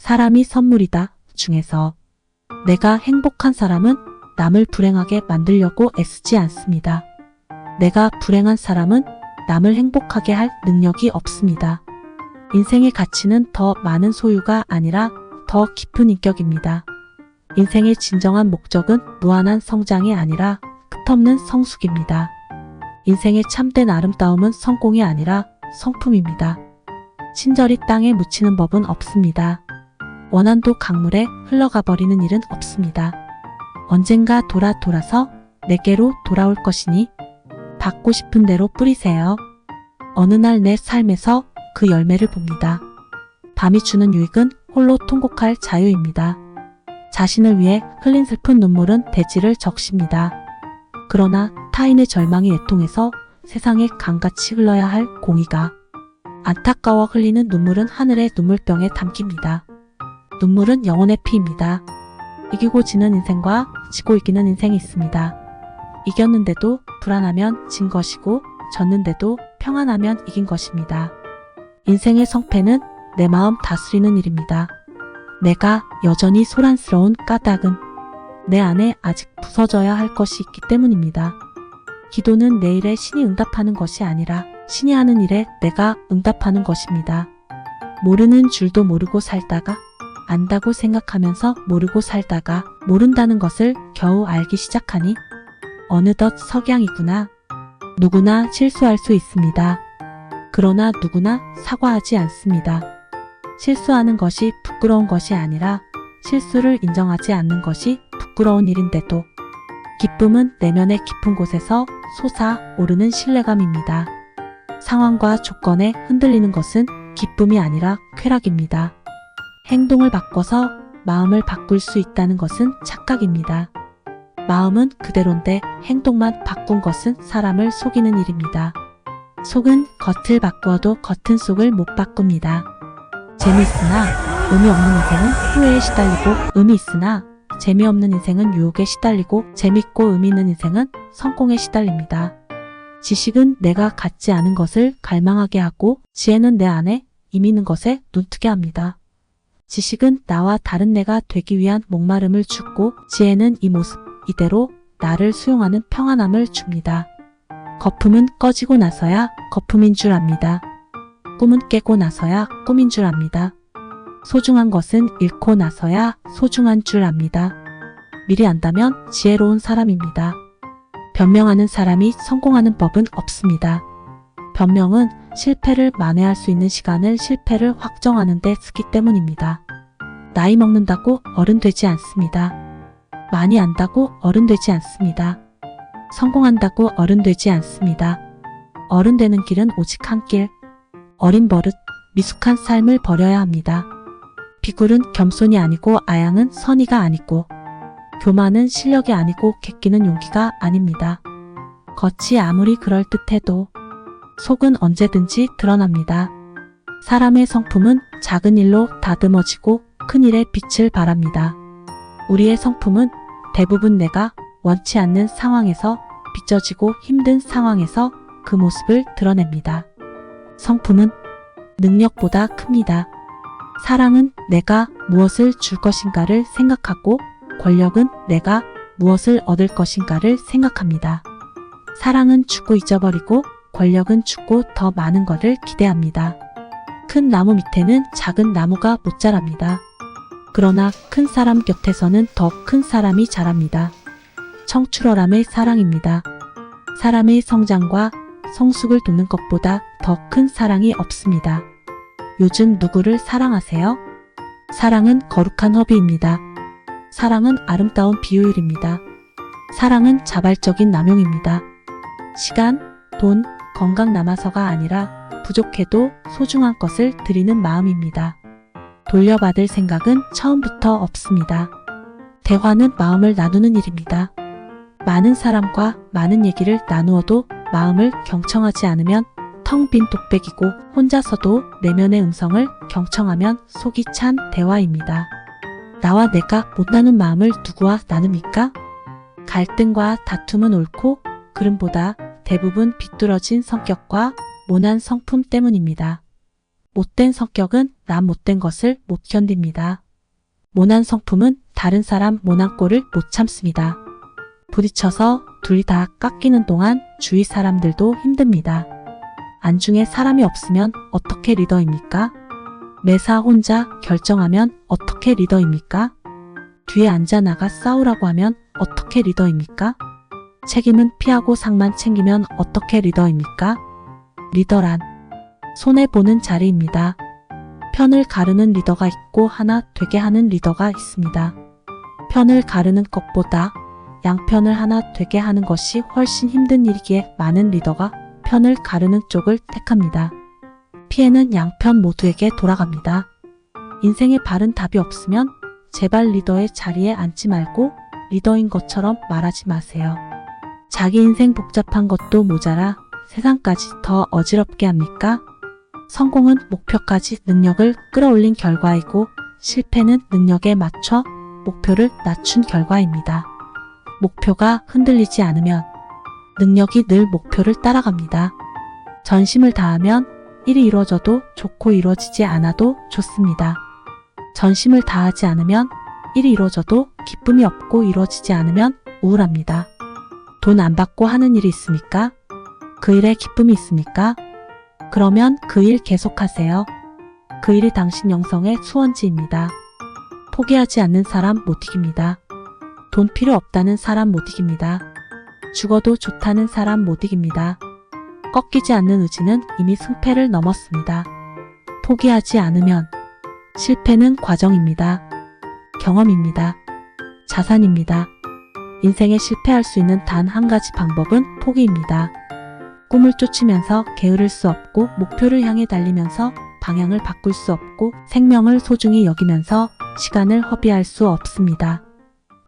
사람이 선물이다 중에서 내가 행복한 사람은 남을 불행하게 만들려고 애쓰지 않습니다. 내가 불행한 사람은 남을 행복하게 할 능력이 없습니다. 인생의 가치는 더 많은 소유가 아니라 더 깊은 인격입니다. 인생의 진정한 목적은 무한한 성장이 아니라 끝없는 성숙입니다. 인생의 참된 아름다움은 성공이 아니라 성품입니다. 친절히 땅에 묻히는 법은 없습니다. 원한도 강물에 흘러가 버리는 일은 없습니다. 언젠가 돌아서 내게로 돌아올 것이니 받고 싶은 대로 뿌리세요. 어느 날 내 삶에서 그 열매를 봅니다. 밤이 주는 유익은 홀로 통곡할 자유입니다. 자신을 위해 흘린 슬픈 눈물은 대지를 적십니다. 그러나 타인의 절망이 애통해서 세상에 강같이 흘러야 할 공의가 안타까워 흘리는 눈물은 하늘의 눈물병에 담깁니다. 눈물은 영혼의 피입니다. 이기고 지는 인생과 지고 이기는 인생이 있습니다. 이겼는데도 불안하면 진 것이고 졌는데도 평안하면 이긴 것입니다. 인생의 성패는 내 마음 다스리는 일입니다. 내가 여전히 소란스러운 까닭은 내 안에 아직 부서져야 할 것이 있기 때문입니다. 기도는 내 일에 신이 응답하는 것이 아니라 신이 하는 일에 내가 응답하는 것입니다. 모르는 줄도 모르고 살다가 안다고 생각하면서 모르고 살다가 모른다는 것을 겨우 알기 시작하니 어느덧 석양이구나. 누구나 실수할 수 있습니다. 그러나 누구나 사과하지 않습니다. 실수하는 것이 부끄러운 것이 아니라 실수를 인정하지 않는 것이 부끄러운 일인데도 기쁨은 내면의 깊은 곳에서 솟아오르는 신뢰감입니다. 상황과 조건에 흔들리는 것은 기쁨이 아니라 쾌락입니다. 행동을 바꿔서 마음을 바꿀 수 있다는 것은 착각입니다. 마음은 그대로인데 행동만 바꾼 것은 사람을 속이는 일입니다. 속은 겉을 바꾸어도 겉은 속을 못 바꿉니다. 재미있으나 의미 없는 인생은 후회에 시달리고 의미 있으나 재미없는 인생은 유혹에 시달리고 재밌고 의미 있는 인생은 성공에 시달립니다. 지식은 내가 갖지 않은 것을 갈망하게 하고 지혜는 내 안에 이미 있는 것에 눈뜨게 합니다. 지식은 나와 다른 내가 되기 위한 목마름을 죽고 지혜는 이 모습 이대로 나를 수용하는 평안함을 줍니다. 거품은 꺼지고 나서야 거품인 줄 압니다. 꿈은 깨고 나서야 꿈인 줄 압니다. 소중한 것은 잃고 나서야 소중한 줄 압니다. 미리 안다면 지혜로운 사람입니다. 변명하는 사람이 성공하는 법은 없습니다. 변명은 실패를 만회할 수 있는 시간을 실패를 확정하는 데 쓰기 때문입니다. 나이 먹는다고 어른 되지 않습니다. 많이 안다고 어른 되지 않습니다. 성공한다고 어른 되지 않습니다. 어른 되는 길은 오직 한 길. 어린 버릇, 미숙한 삶을 버려야 합니다. 비굴은 겸손이 아니고 아양은 선의가 아니고 교만은 실력이 아니고 객기는 용기가 아닙니다. 겉이 아무리 그럴듯해도 속은 언제든지 드러납니다. 사람의 성품은 작은 일로 다듬어지고 큰 일에 빛을 발합니다. 우리의 성품은 대부분 내가 원치 않는 상황에서 빚어지고 힘든 상황에서 그 모습을 드러냅니다. 성품은 능력보다 큽니다. 사랑은 내가 무엇을 줄 것인가를 생각하고 권력은 내가 무엇을 얻을 것인가를 생각합니다. 사랑은 죽고 잊어버리고 권력은 죽고 더 많은 것을 기대합니다. 큰 나무 밑에는 작은 나무가 못 자랍니다. 그러나 큰 사람 곁에서는 더 큰 사람이 자랍니다. 청출어람의 사랑입니다. 사람의 성장과 성숙을 돕는 것보다 더 큰 사랑이 없습니다. 요즘 누구를 사랑하세요? 사랑은 거룩한 허비입니다. 사랑은 아름다운 비효율입니다. 사랑은 자발적인 남용입니다. 시간, 돈, 건강 남아서가 아니라 부족해도 소중한 것을 드리는 마음입니다. 돌려받을 생각은 처음부터 없습니다. 대화는 마음을 나누는 일입니다. 많은 사람과 많은 얘기를 나누어도 마음을 경청하지 않으면 텅 빈 독백이고 혼자서도 내면의 음성을 경청하면 속이 찬 대화입니다. 나와 내가 못 나눈 마음을 누구와 나눕니까? 갈등과 다툼은 옳고 그름보다 대부분 비뚤어진 성격과 모난 성품 때문입니다. 못된 성격은 나 못된 것을 못 견딥니다. 모난 성품은 다른 사람 모난 꼴을 못 참습니다. 부딪혀서 둘이 다 깎이는 동안 주위 사람들도 힘듭니다. 안중에 사람이 없으면 어떻게 리더입니까? 매사 혼자 결정하면 어떻게 리더입니까? 뒤에 앉아 나가 싸우라고 하면 어떻게 리더입니까? 책임은 피하고 상만 챙기면 어떻게 리더입니까? 리더란 손해보는 자리입니다. 편을 가르는 리더가 있고 하나 되게 하는 리더가 있습니다. 편을 가르는 것보다 양편을 하나 되게 하는 것이 훨씬 힘든 일이기에 많은 리더가 편을 가르는 쪽을 택합니다. 피해는 양편 모두에게 돌아갑니다. 인생에 바른 답이 없으면 제발 리더의 자리에 앉지 말고 리더인 것처럼 말하지 마세요. 자기 인생 복잡한 것도 모자라 세상까지 더 어지럽게 합니까? 성공은 목표까지 능력을 끌어올린 결과이고 실패는 능력에 맞춰 목표를 낮춘 결과입니다. 목표가 흔들리지 않으면 능력이 늘 목표를 따라갑니다. 전심을 다하면 일이 이루어져도 좋고 이루어지지 않아도 좋습니다. 전심을 다하지 않으면 일이 이루어져도 기쁨이 없고 이루어지지 않으면 우울합니다. 돈 안 받고 하는 일이 있습니까? 그 일에 기쁨이 있습니까? 그러면 그 일 계속하세요. 그 일이 당신 영성의 수원지입니다. 포기하지 않는 사람 못 이깁니다. 돈 필요 없다는 사람 못 이깁니다. 죽어도 좋다는 사람 못 이깁니다. 꺾이지 않는 의지는 이미 승패를 넘었습니다. 포기하지 않으면 실패는 과정입니다. 경험입니다. 자산입니다. 인생에 실패할 수 있는 단 한 가지 방법은 포기입니다. 꿈을 쫓으면서 게으를 수 없고 목표를 향해 달리면서 방향을 바꿀 수 없고 생명을 소중히 여기면서 시간을 허비할 수 없습니다.